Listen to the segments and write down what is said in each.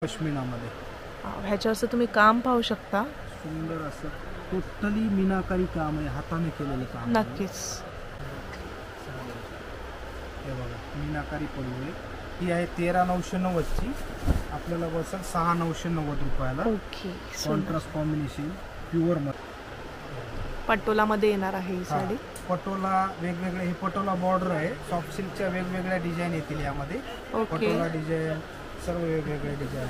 पश्मिनामध्ये ह्याच्यावरचं तुम्ही काम पाहू शकता. सुंदर असं टोटली मीनाकारी काम आहे, हाताने केलेलं काम. नक्कीच. हे बघा मीनाकारी पल्लू आहे. ही आहे 13,990 ची. आपल्याला बसेल 6,990 रुपयाला. ओके. कॉन्ट्रास्ट कॉम्बिनेशन प्युअर मध्ये पटोलामध्ये येणार आहे ही साडी. पटोला वेगवेगळे, हे पटोला बॉर्डर आहे. सॉफ्ट सिल्कच्या वेगवेगळ्या डिझाईन येतील यामध्ये. पटोला डिझाईन सर्व वेगवेगळे डिझाईन.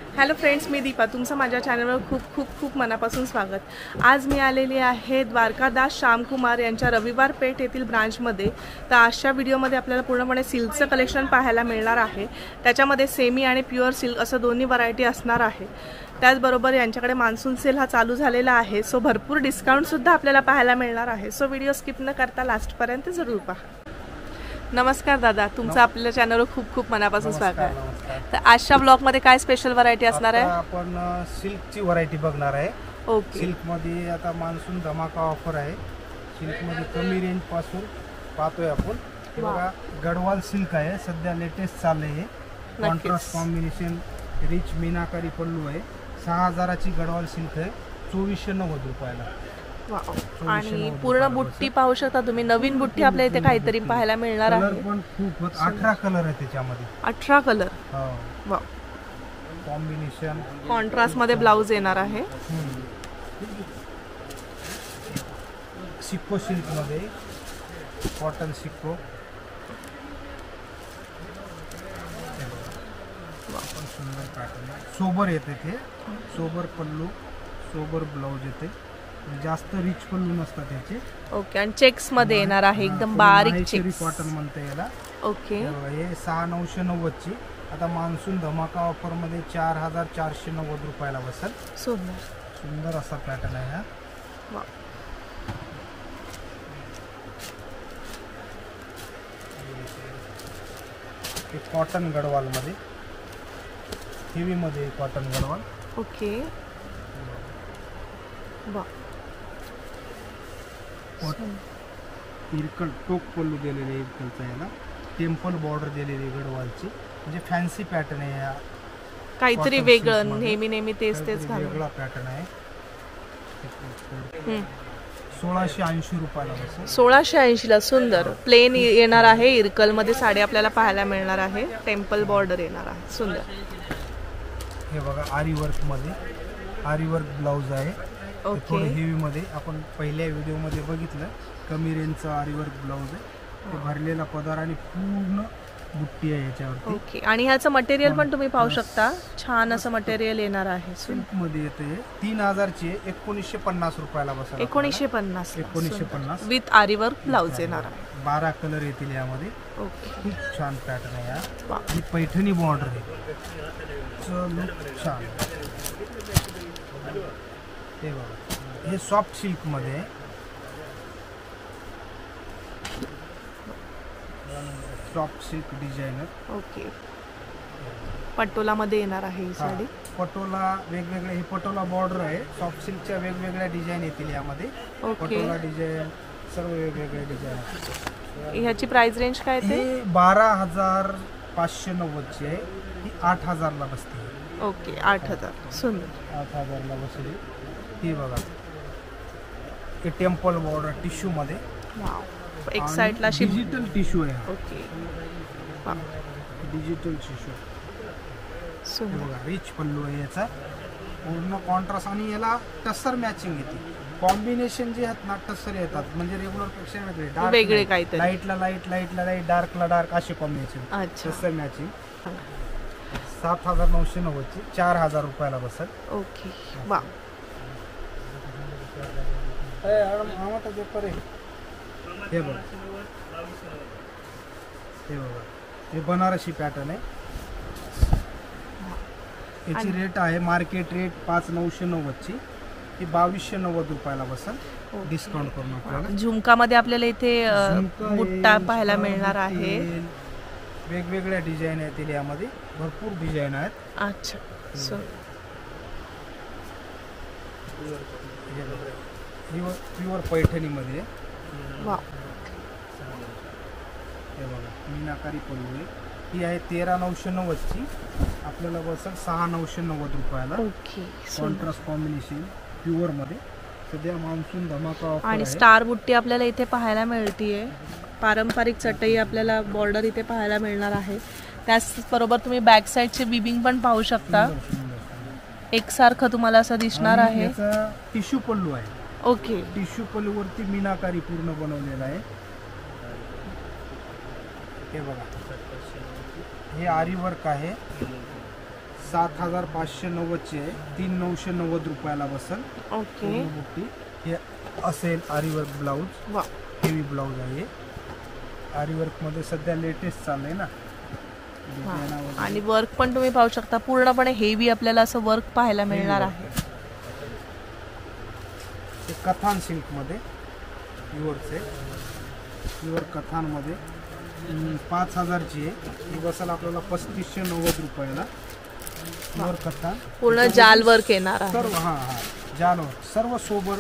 हॅलो फ्रेंड्स, मी दीपा, तुमचं माझ्या चॅनलवर खूप खूप खूप मनापासून स्वागत. आज मी आलेली आहे द्वारकादास श्यामकुमार यांच्या रविवार पेठ येथील ब्रांचमध्ये. तर आजच्या व्हिडिओमध्ये आपल्याला पूर्णपणे सिल्कचं कलेक्शन पाहायला मिळणार आहे. त्याच्यामध्ये सेमी आणि प्युअर सिल्क असं दोन्ही व्हरायटी असणार आहे. त्याचबरोबर यांच्याकडे मान्सून सेल हा चालू झालेला आहे, सो भरपूर डिस्काउंटसुद्धा आपल्याला पाहायला मिळणार आहे. सो व्हिडिओ स्किप न करता लास्टपर्यंत जरूर पहा. नमस्कार दादा, तुमचं आपल्या चॅनलवर खूप खूप मनापासून स्वागत आहे. तर आजच्या ब्लॉगमध्ये काय स्पेशल व्हरायटी असणार आहे? आपण सिल्कची व्हरायटी बघणार आहे. ओके. सिल्कमध्ये आता मान्सून धमाका ऑफर आहे. सिल्कमध्ये कमी रेंज पासून पाहतोय आपण. हे बघा गडवाल सिल्क आहे, सध्या लेटेस्ट चालू आहे. कॉन्ट्रास्ट कॉम्बिनेशन रिच मीनाकारी पल्लू आहे. 6,000 ची गडवाल सिल्क आहे. 2490 रुपयाला. आणि पूर्ण बुट्टी पाहू शकता तुम्ही. नवीन बुट्टी आपल्या इथे काहीतरी पाहायला मिळणार आहे. पण खूप 18 कलर आहे त्याच्यामध्ये. 18 कलर. हो. वा. कॉम्बिनेशन कॉन्ट्रास्ट मध्ये ब्लाउज येणार आहे. सिक्को सिल्क मध्ये कॉटन सिक्को. सुंदर पॅटर्न सोबर येते, ते सोबर पल्लू सोबर ब्लाउज येते. जास्त रिच पल्लू नसतात त्याचे. ओके. आणि चेक्स मध्ये येणार आहे, एकदम बारीक चेक्स. कॉटन म्हणते याला. ओके. हे 6,990 ची. आता मान्सून धमाका ऑफर मध्ये 4,490 रुपयाला बसेल. सुंदर असा पॅटर्न आहे हा. हे कॉटन गडवाल मध्ये, हेवी मध्ये कॉटन गडवाल. ओके. इरकल टोक पल्लू दिलेले, इरकलचा याला टेम्पल बॉर्डर दिलेली गडवालची. म्हणजे फॅन्सी पॅटर्न आहे हा. काहीतरी वेगळं, नेहमी तेच वेगळा पॅटर्न आहे. 1,680 रुपयाला बसेल. 1,680 ला. सुंदर प्लेन येणार आहे. इरकल मध्ये साडी आपल्याला पाहायला मिळणार आहे. टेम्पल बॉर्डर येणार आहे. सुंदर. हे बघा आरी वर्क मध्ये, आरी वर्क ब्लाउज आहे. थोडं हेवी मध्ये आपण पहिल्या व्हिडिओ मध्ये बघितलं. कमी रेंजचा आरी वर्क ब्लाउज आहे. ते भरलेला पदर आणि पूर्ण बुट्टी आहे याच्यावरती. ओके. आणि ह्याचं मटेरियल पण तुम्ही पाहू शकता, छान असं मटेरियल येणार आहे. सिल्क मध्ये येते. 3,000 ची 1950 रुपयाला बसेल. 1950 विथ आरी वर्क ब्लाउज येणार आहे. 12 कलर येतील यामध्ये. ओके. खूप छान पॅटर्न आहे हा. आणि पैठणी बॉर्डर आहे. छान. हे बघा हे सॉफ्ट सिल्क मध्ये, soft silk designer. Okay. Patola मध्ये येणार आहे ही साडी. पटोला वेगवेगळे, हे पटोला बॉर्डर आहे. सॉफ्ट सिल्कच्या वेगवेगळ्या डिझाईन येतील यामध्ये. पटोला डिझाईन सर्व वेगवेगळे डिझाईन. ह्याची प्राइस रेंज काय ते? 12,590 ची आहे. ही 8,000 ला बसते. ओके. 8,000. सुंदर. 8,000 ला बसली. ही बघा हे टेम्पल बॉर्डर टिश्यू मध्ये. एक साइडला डिजिटल टिश्यू आहे. ओके. Digital tissue. बघा रिच पल्लू आहे याचा. पूर्ण कॉन्ट्रास्ट आणि याला टस्सर मॅचिंग येते. कॉम्बिनेशन जे आहेत ना टस्सर येतात, म्हणजे रेग्युलर पेक्षा वेगळे काहीतरी. लाईटला लाईट, लाईटला लाईट, डार्कला डार्क असे कॉम्बिनेशन. टस्सर मॅचिंग. 7,990 ची 4,000 रुपयाला बसेल. ओके. वा. हे बघा, हे बघा हे बनारसी पॅटर्न आहे. याची रेट आहे मार्केट रेट 5,990 ची. ही 2,290 रुपयाला बसेल. डिस्काउंट करून आपल्याला. झुमकामध्ये आपल्याला इथे बुट्टा पाहायला मिळणार आहे. वेगवेगळ्या डिझाईन येतील यामध्ये. भरपूर डिझाईन आहेत. अच्छा. प्युअर पैठणी मध्ये. वा. हे बघा मीनाकारी पल्लू आहे. ही आहे 13,990 ची. आपल्याला बसेल 6,990 रुपयाला. ओके. कॉन्ट्रास्ट कॉम्बिनेशन प्युअर मध्ये. सध्या मान्सून धमाका ऑफर आणि आहे. स्टार बुट्टी आपल्याला इथे पाहायला मिळतीये. पारंपरिक चटई आपल्याला बॉर्डर इथे पाहायला मिळणार आहे. त्याचबरोबर तुम्ही बॅक साईडचे बिबिंग पण पाहू शकता. सुंदर, सुंदर, सुंदर. एकसारखं तुम्हाला असं दिसणार आणि आहे. याचा टिश्यू पल्लू आहे. ओके. टिश्यू पल्लूवरती मीनाकारी पूर्ण बनवलेला आहे. हे बघा, हे आरी वर्क आहे. 7,590 ची आहे. 3,990 रुपयाला बसेल. ओके. बुट्टी हे असेल आरी वर्क ब्लाऊज. वा. हेवी ब्लाऊज आहे. आरी वर्क मध्ये सध्या लेटेस्ट चाललंय ना. डिझाईन वगैरे. आणि वर्क पण तुम्ही पाहू शकता. पूर्णपणे हेवी आपल्याला असं वर्क पाहायला मिळणार आहे. हे कथान सिल्क मध्ये प्युअरचे. प्युअर कथान मध्ये 5,000 ची आहे. ही बसेल आपल्याला 3,590 रुपयाला. प्युअर कथान पूर्ण जाल वर्क येणार आहे. सर्व. हा हा जाल वर्क सर्व सोबर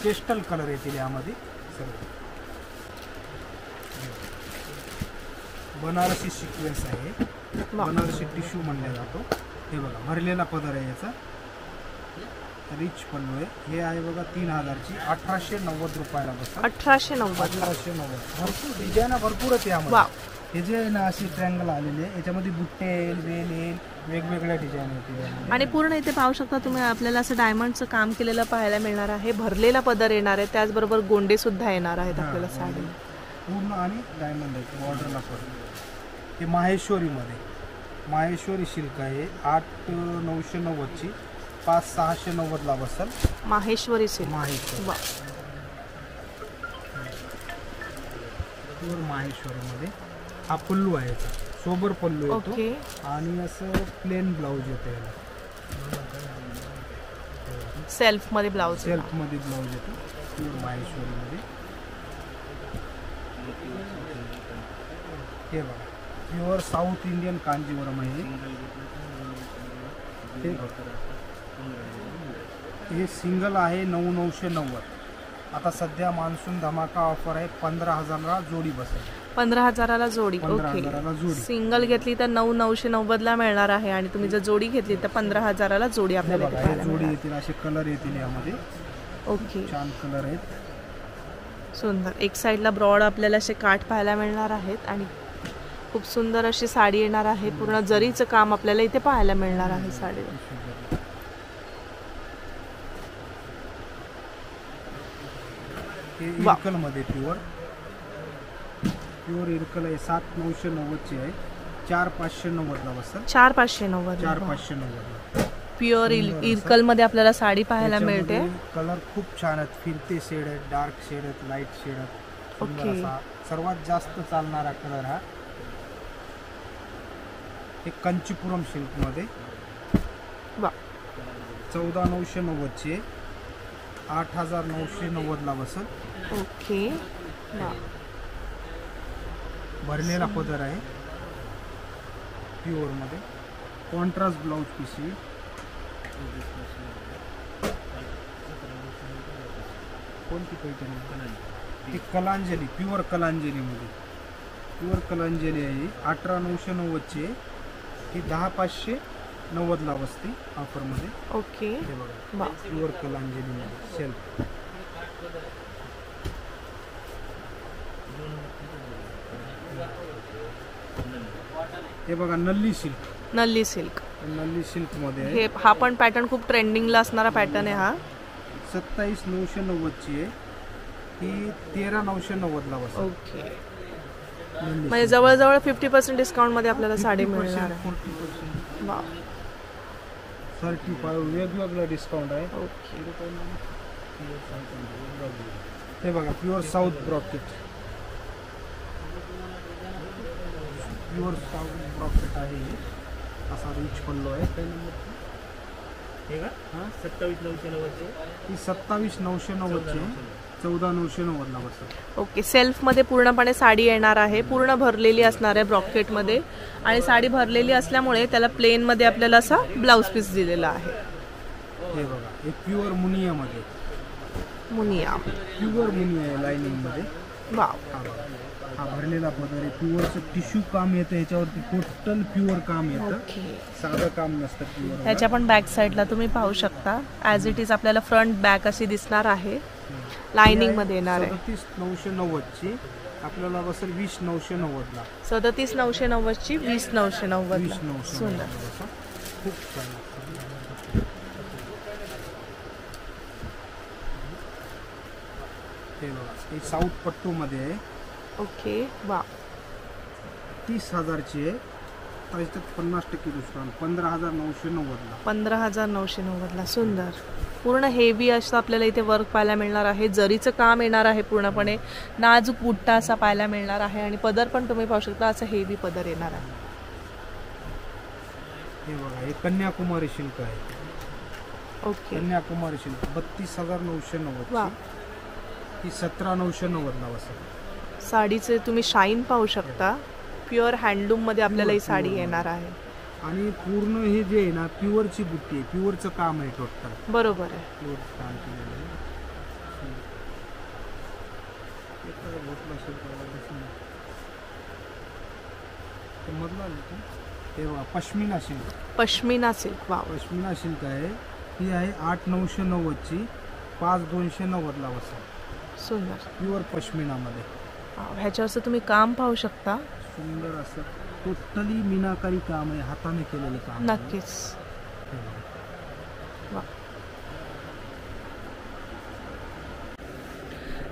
पेस्टल कलर येतील यामध्ये. सर्व बनारसी सिक्वेन्स आहे. बनारसी टिश्यू म्हणला जातो. हे बघा, भरलेला पदर आहे याचा. रिच पल्लू आहे. हे आहे बघा 3,000 ची. 1,890 रुपयाला बसेल. 1,890. 1,890. भरपूर डिझाईन भरपूरच यामध्ये. वा. हे जे आहे ना अशी ट्रँगल आलेले आहे. याच्यामध्ये बुट्टे येईल, वेल येईल, वेगवेगळ्या डिझाईन येतील. आणि पूर्ण इथे पाहू शकता तुम्ही आपल्याला असं डायमंडचं काम केलेलं पाहायला मिळणार आहे. भरलेला पदर येणार आहे. त्याचबरोबर गोंडे सुद्धा येणार आहेत आपल्याला साडी पूर्ण. आणि डायमंड आहे बॉर्डरला पण. हे माहेश्वरीमध्ये माहेश्वरी सिल्क आहे. 8,990 ची. 5,690 ला बसेल. माहेश्वरी सिल्क. माहेश्वरी. वा. प्युअर माहेश्वरीमध्ये हा पल्लू आहे याचा. सोबर पल्लू येतो. ओके. आणि असं प्लेन ब्लाऊज येतो याला. सेल्फ मध्ये ब्लाउज. सेल्फ मध्ये ब्लाऊज येतो प्युअर माहेश्वरीमध्ये. हे बघा, प्युअर साऊथ इंडियन कांजीवरम आहे. हे सिंगल आहे 9,990. आता सध्या मान्सून धमाका ऑफर आहे. 15,000ला जोडी बसेल. 15,000ला जोडी. 15,000ला ओके. जोडी. सिंगल घेतली तर 9,990 ला मिळणार आहे. आणि तुम्ही जर जोडी घेतली तर 15,000ला जोडी हे आपल्याला बघा, इथे हे पाहायला जोडी मिळणार. येतील. असे कलर येतील यामध्ये. ओके. छान कलर आहेत. सुंदर. एक साईडला ब्रॉड आपल्याला असे काठ पाहायला मिळणार आहेत. आणि खूप सुंदर अशी साडी येणार आहे. पूर्ण जरीचं काम आपल्याला इथे पाहायला मिळणार आहे साडीवर. हे इरकल मध्ये प्युअर इरकल आहे. 7,990 ची आहे. 4,590 ला बसेल. 4,590. 4,590 प्युअर इरकल मध्ये आपल्याला साडी पाहायला मिळते. कलर खूप छान आहेत. फिरते शेड आहेत, डार्क शेड आहेत, लाईट शेड आहेत. सुंदर ओके. असा सर्वात जास्त चालणारा कलर हा. हे कंचीपुरम सिल्क मध्ये. वा. 14,990 ची आहे. 8,990 ला बसेल. ओके. वा. भरलेला पदर आहे प्युअर मध्ये. कॉन्ट्रास्ट ब्लाऊज पीस आहे. कोणती पैठणी? ही कलांजली. प्युअर कलांजली मध्ये. प्युअर कलांजली आहे. 18,990 ची आहे. ही 10,590 ला बसते ऑफर मध्ये. ओके. हे बघा, वा. प्युअर कलांजली मध्ये सेल्फ. हे बघा, नल्ली सिल्क. नल्ली सिल्क. नल्ली सिल्क मध्ये आहे. हे हा पण पॅटर्न खूप ट्रेंडिंगला असणारा पॅटर्न आहे हा. 27,990 ची आहे. ही 13,990 ला बसेल. ओके. नल्ली म्हणजे जवळजवळ 50% डिस्काउंट मध्ये आपल्याला साडी 50%, मिळणार आहे. 40%, वा. 35 वेगवेगळं डिस्काउंट आहे. ओके. हे बघा, pure south bracket. Pure south bracket आहे. असा रिच पल्लू आहे. हे का? हां, 27,990 ही 27,990 ची आहे. 14,990 ला बसेल. ओके. सेल्फ मध्ये पूर्णपणे साडी येणार आहे. पूर्ण भरलेली असणार आहे ब्रॉकेट मध्ये. आणि साडी भरलेली असल्यामुळे त्याला प्लेन मध्ये आपल्याला असा ब्लाउज पीस दिलेला आहे. हे बघा, हे प्युअर मुनिया मध्ये. मुनिया. प्युअर मुनिया आहे लाइनिंग मध्ये. वाव. हा बघा. हा भरलेला पदर आहे. प्युअरचं टिश्यू काम येतं याच्यावरती, टोटल प्युअर काम येतं, ओके. साधं काम नसतं प्युअर. ह्याच्या पण बॅक साईडला तुम्ही पाहू शकता ॲज इट इज आपल्याला फ्रंट बॅक अशी दिसणार आहे. लाइनिंग मध्ये येणार आहे. 37,990 ची आपल्याला बसेल 20,990 ला. 37,990 ची 20,990 ला. 20,990 सुंदर. खूप छान. हे बघा, हे साऊथ पट्टू मध्ये आहे. ओके. वा. 30,000 ची आहे. त्याच्यात 50% डिस्काउंट 15,990 ला. 15,990 ला. सुंदर. पूर्ण हेवी असं आपल्याला इथे वर्क पाहायला मिळणार आहे. जरीचं काम येणार आहे पूर्णपणे. नाजूक बुट्टा असा पाहायला मिळणार आहे आणि पदर पण तुम्ही पाहू शकता असं हेवी पदर येणार आहे. हे बघा, हे कन्याकुमारी सिल्क आहे. ओके. कन्याकुमारी सिल्क 32,990 वा. ती 17,990 ला बसेल. साडीचे तुम्ही शाईन पाहू शकता. प्युअर हँडलूम मध्ये आपल्याला ही साडी येणार आहे. आणि पूर्ण हे जे आहे ना प्युअरची बुट्टी आहे, प्युअरचं काम आहे टोटल. बरोबर आहे. प्युअरचं काम केलेलं आहे. हे बघा, पश्मिना सिल्क. पश्मिना सिल्क. वा. पश्मिना सिल्क आहे. ही आहे 8,990 ची, 5,290 ला बसेल. सुंदर. प्युअर पश्मिनामध्ये ह्याच्यावरचं तुम्ही काम पाहू शकता. सुंदर असं टोटली मीनाकारी काम आहे, हाताने केलेलं काम आहे. नक्कीच. वा.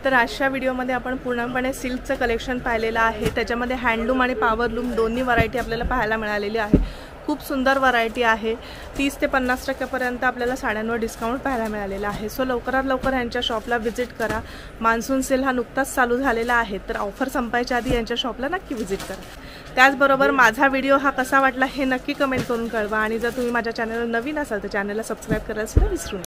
तर आजच्या व्हिडिओमध्ये आपण पूर्णपणे सिल्कचं कलेक्शन पाहिलेलं आहे. त्याच्यामध्ये हँडलूम आणि पॉवरलूम दोन्ही व्हरायटी आपल्याला पाहायला मिळालेली आहे. खूप सुंदर व्हरायटी आहे. 30 ते 50% पर्यंत आपल्याला साड्यांवर डिस्काउंट पाहायला मिळालेला आहे. सो लवकरात लवकर यांच्या शॉपला व्हिजिट करा. मान्सून सेल हा नुकताच चालू झालेला आहे, तर ऑफर संपायच्या आधी यांच्या शॉपला नक्की व्हिजिट करा. त्याचबरोबर माझा व्हिडिओ हा कसा वाटला हे नक्की कमेंट करून कळवा. आणि जर तुम्ही माझ्या चॅनलवर नवीन असाल तर चॅनलला सबस्क्राईब करायला सुद्धा विसरू नका.